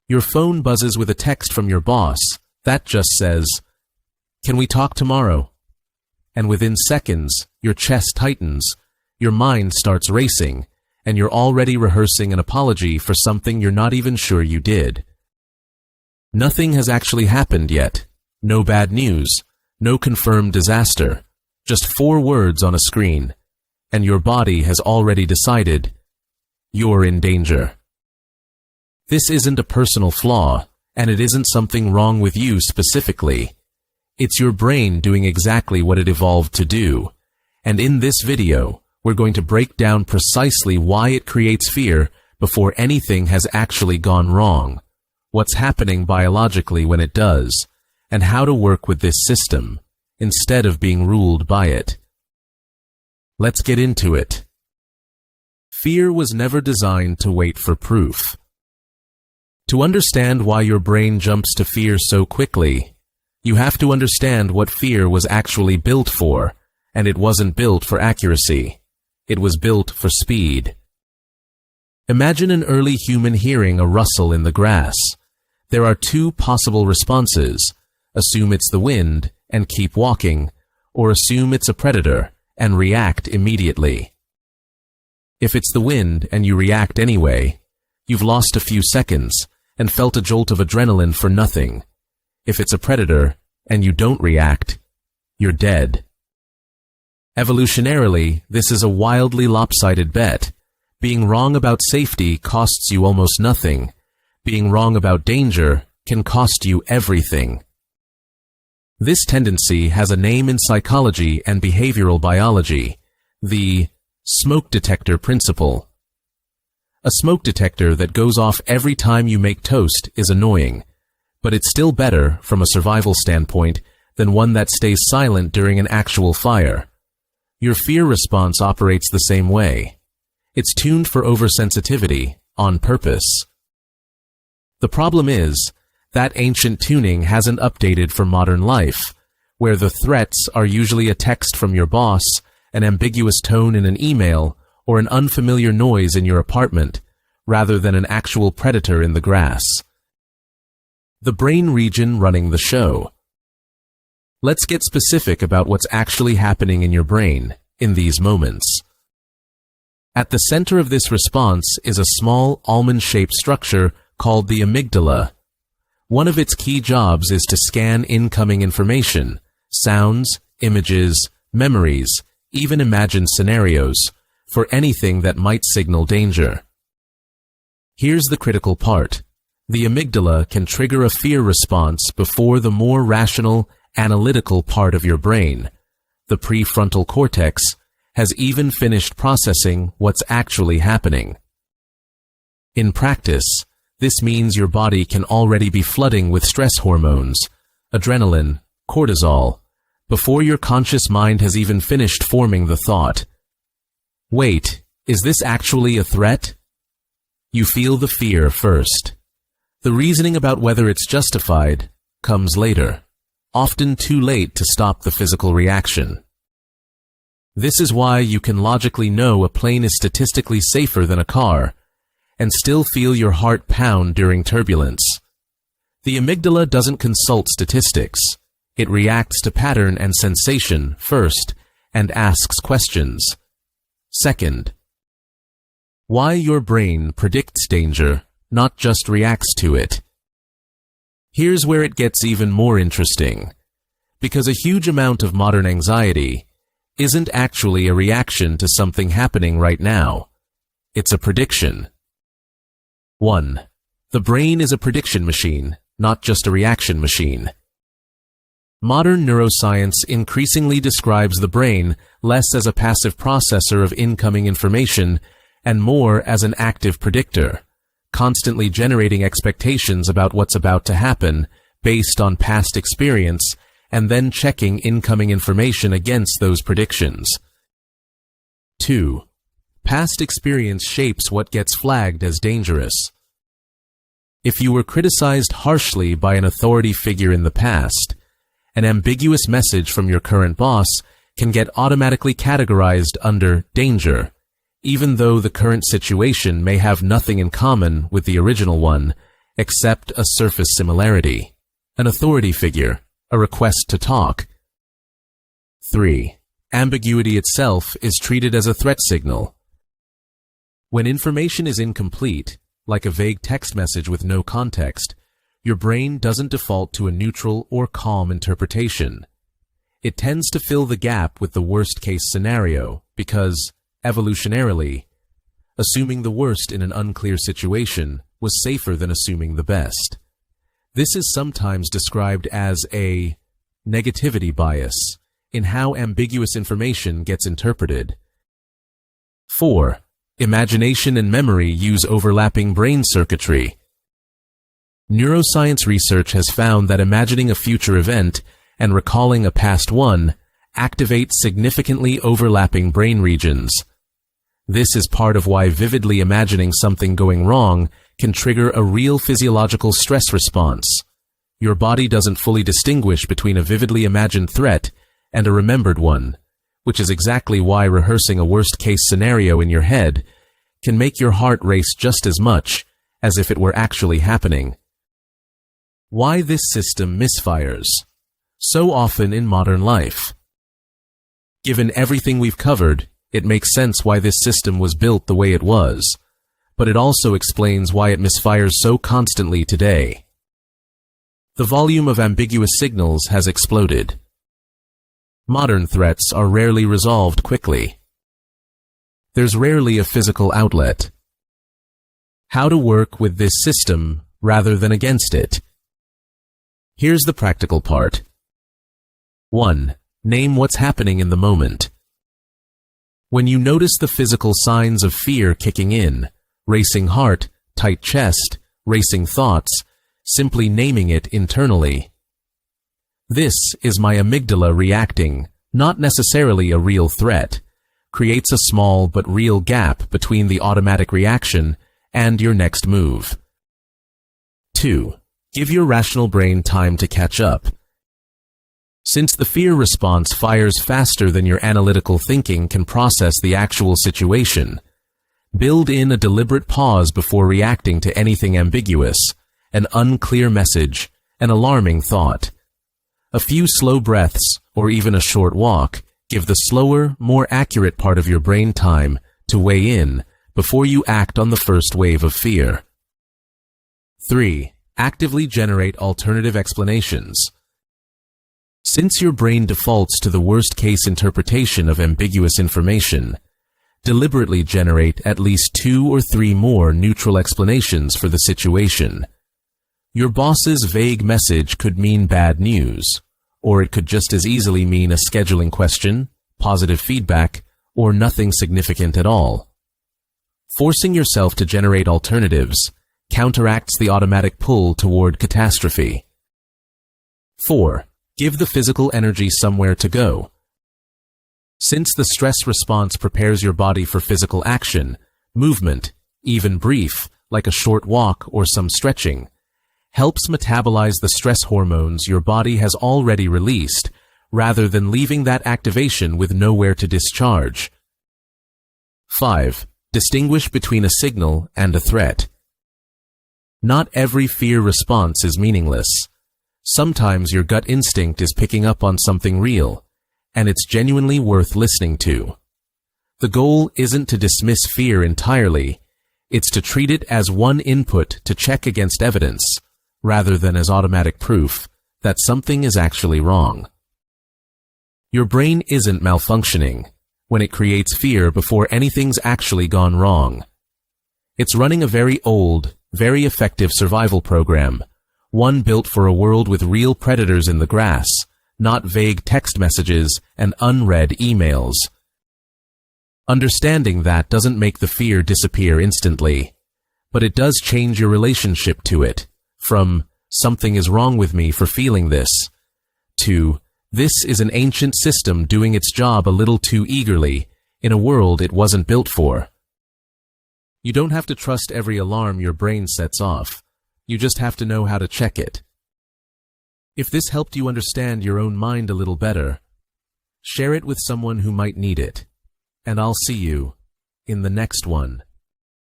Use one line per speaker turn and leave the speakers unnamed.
Your phone buzzes with a text from your boss that just says, "Can we talk tomorrow?" And within seconds, your chest tightens, your mind starts racing, and you're already rehearsing an apology for something you're not even sure you did. Nothing has actually happened yet. No bad news, no confirmed disaster, just 4 words on a screen, and your body has already decided you're in danger. This isn't a personal flaw, and it isn't something wrong with you specifically. It's your brain doing exactly what it evolved to do, and in this video, we're going to break down precisely why it creates fear before anything has actually gone wrong, what's happening biologically when it does, and how to work with this system, instead of being ruled by it. Let's get into it. Fear was never designed to wait for proof. To understand why your brain jumps to fear so quickly, you have to understand what fear was actually built for, and it wasn't built for accuracy. It was built for speed. Imagine an early human hearing a rustle in the grass. There are 2 possible responses. Assume it's the wind and keep walking, or assume it's a predator and react immediately. If it's the wind and you react anyway, you've lost a few seconds and felt a jolt of adrenaline for nothing. If it's a predator and you don't react, you're dead. Evolutionarily, this is a wildly lopsided bet. Being wrong about safety costs you almost nothing. Being wrong about danger can cost you everything. This tendency has a name in psychology and behavioral biology, the smoke detector principle. A smoke detector that goes off every time you make toast is annoying, but it's still better, from a survival standpoint, than one that stays silent during an actual fire. Your fear response operates the same way. It's tuned for oversensitivity, on purpose. The problem is, that ancient tuning hasn't updated for modern life, where the threats are usually a text from your boss, an ambiguous tone in an email, or an unfamiliar noise in your apartment, rather than an actual predator in the grass. The brain region running the show. Let's get specific about what's actually happening in your brain in these moments. At the center of this response is a small almond-shaped structure called the amygdala. One of its key jobs is to scan incoming information, sounds, images, memories, even imagined scenarios, for anything that might signal danger. Here's the critical part. The amygdala can trigger a fear response before the more rational, analytical part of your brain, the prefrontal cortex, has even finished processing what's actually happening. In practice, this means your body can already be flooding with stress hormones, adrenaline, cortisol, before your conscious mind has even finished forming the thought, "Wait, is this actually a threat?" You feel the fear first. The reasoning about whether it's justified comes later, often too late to stop the physical reaction. This is why you can logically know a plane is statistically safer than a car, and still feel your heart pound during turbulence. The amygdala doesn't consult statistics. It reacts to pattern and sensation first, and asks questions. Second, why your brain predicts danger, not just reacts to it. Here's where it gets even more interesting, because a huge amount of modern anxiety isn't actually a reaction to something happening right now. It's a prediction. 1. The brain is a prediction machine, not just a reaction machine. Modern neuroscience increasingly describes the brain less as a passive processor of incoming information and more as an active predictor, constantly generating expectations about what's about to happen based on past experience and then checking incoming information against those predictions. 2. Past experience shapes what gets flagged as dangerous. If you were criticized harshly by an authority figure in the past, an ambiguous message from your current boss can get automatically categorized under danger, even though the current situation may have nothing in common with the original one, accept a surface similarity, an authority figure, a request to talk. 3. Ambiguity itself is treated as a threat signal. When information is incomplete, like a vague text message with no context, your brain doesn't default to a neutral or calm interpretation. It tends to fill the gap with the worst-case scenario because, evolutionarily, assuming the worst in an unclear situation was safer than assuming the best. This is sometimes described as a negativity bias in how ambiguous information gets interpreted. 4. Imagination and memory use overlapping brain circuitry. Neuroscience research has found that imagining a future event and recalling a past one activate significantly overlapping brain regions. This is part of why vividly imagining something going wrong can trigger a real physiological stress response. Your body doesn't fully distinguish between a vividly imagined threat and a remembered one, which is exactly why rehearsing a worst-case scenario in your head can make your heart race just as much as if it were actually happening. Why this system misfires so often in modern life. Given everything we've covered, it makes sense why this system was built the way it was, but it also explains why it misfires so constantly today. The volume of ambiguous signals has exploded. Modern threats are rarely resolved quickly. There's rarely a physical outlet. How to work with this system rather than against it. Here's the practical part. 1. Name what's happening in the moment. When you notice the physical signs of fear kicking in, racing heart, tight chest, racing thoughts, simply naming it internally. This is my amygdala reacting, not necessarily a real threat, creates a small but real gap between the automatic reaction and your next move. 2. Give your rational brain time to catch up. Since the fear response fires faster than your analytical thinking can process the actual situation, build in a deliberate pause before reacting to anything ambiguous, an unclear message, an alarming thought. A few slow breaths, or even a short walk, give the slower, more accurate part of your brain time to weigh in before you act on the first wave of fear. 3. Actively generate alternative explanations. Since your brain defaults to the worst-case interpretation of ambiguous information, deliberately generate at least 2 or 3 more neutral explanations for the situation. Your boss's vague message could mean bad news, or it could just as easily mean a scheduling question, positive feedback, or nothing significant at all. Forcing yourself to generate alternatives counteracts the automatic pull toward catastrophe. 4. Give the physical energy somewhere to go. Since the stress response prepares your body for physical action, movement, even brief, like a short walk or some stretching, helps metabolize the stress hormones your body has already released, rather than leaving that activation with nowhere to discharge. 5. Distinguish between a signal and a threat. Not every fear response is meaningless. Sometimes your gut instinct is picking up on something real, and it's genuinely worth listening to. The goal isn't to dismiss fear entirely, it's to treat it as one input to check against evidence, rather than as automatic proof that something is actually wrong. Your brain isn't malfunctioning when it creates fear before anything's actually gone wrong. It's running a very old, very effective survival program, one built for a world with real predators in the grass, not vague text messages and unread emails. Understanding that doesn't make the fear disappear instantly, but it does change your relationship to it, from "something is wrong with me for feeling this," to "this is an ancient system doing its job a little too eagerly in a world it wasn't built for." You don't have to trust every alarm your brain sets off. You just have to know how to check it. If this helped you understand your own mind a little better, share it with someone who might need it, and I'll see you in the next one.